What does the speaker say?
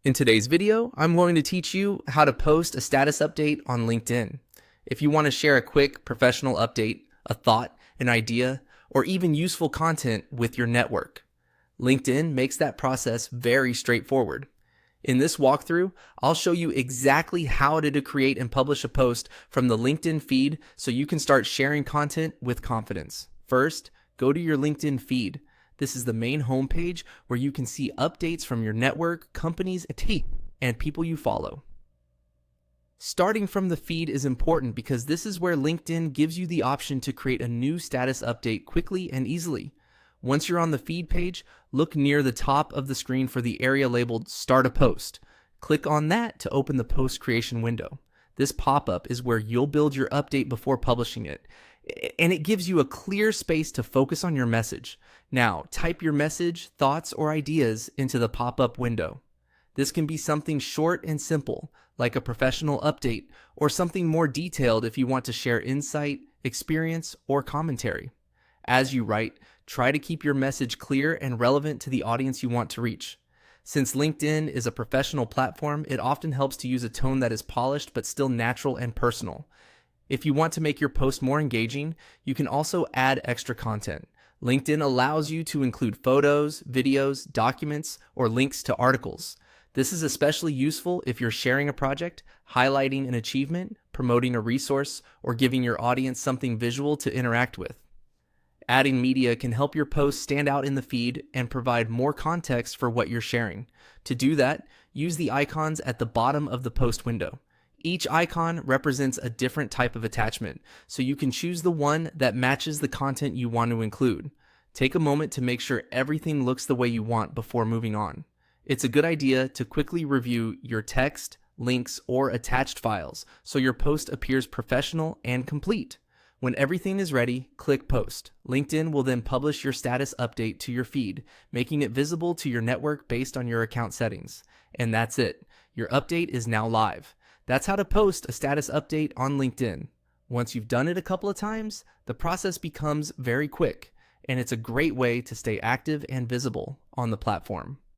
In today's video, I'm going to teach you how to post a status update on LinkedIn. If you want to share a quick professional update, a thought, an idea, or even useful content with your network, LinkedIn makes that process very straightforward. In this walkthrough, I'll show you exactly how to create and publish a post from the LinkedIn feed so you can start sharing content with confidence. First, go to your LinkedIn feed. This is the main homepage where you can see updates from your network, companies, and people you follow. Starting from the feed is important because this is where LinkedIn gives you the option to create a new status update quickly and easily. Once you're on the feed page, look near the top of the screen for the area labeled Start a Post. Click on that to open the post creation window. This pop-up is where you'll build your update before publishing it, and it gives you a clear space to focus on your message. Now, type your message, thoughts, or ideas into the pop-up window. This can be something short and simple, like a professional update, or something more detailed if you want to share insight, experience, or commentary. As you write, try to keep your message clear and relevant to the audience you want to reach. Since LinkedIn is a professional platform, it often helps to use a tone that is polished but still natural and personal. If you want to make your post more engaging, you can also add extra content. LinkedIn allows you to include photos, videos, documents, or links to articles. This is especially useful if you're sharing a project, highlighting an achievement, promoting a resource, or giving your audience something visual to interact with. Adding media can help your post stand out in the feed and provide more context for what you're sharing. To do that, use the icons at the bottom of the post window. Each icon represents a different type of attachment, so you can choose the one that matches the content you want to include. Take a moment to make sure everything looks the way you want before moving on. It's a good idea to quickly review your text, links, or attached files so your post appears professional and complete. When everything is ready, click Post. LinkedIn will then publish your status update to your feed, making it visible to your network based on your account settings. And that's it. Your update is now live. That's how to post a status update on LinkedIn. Once you've done it a couple of times, the process becomes very quick, and it's a great way to stay active and visible on the platform.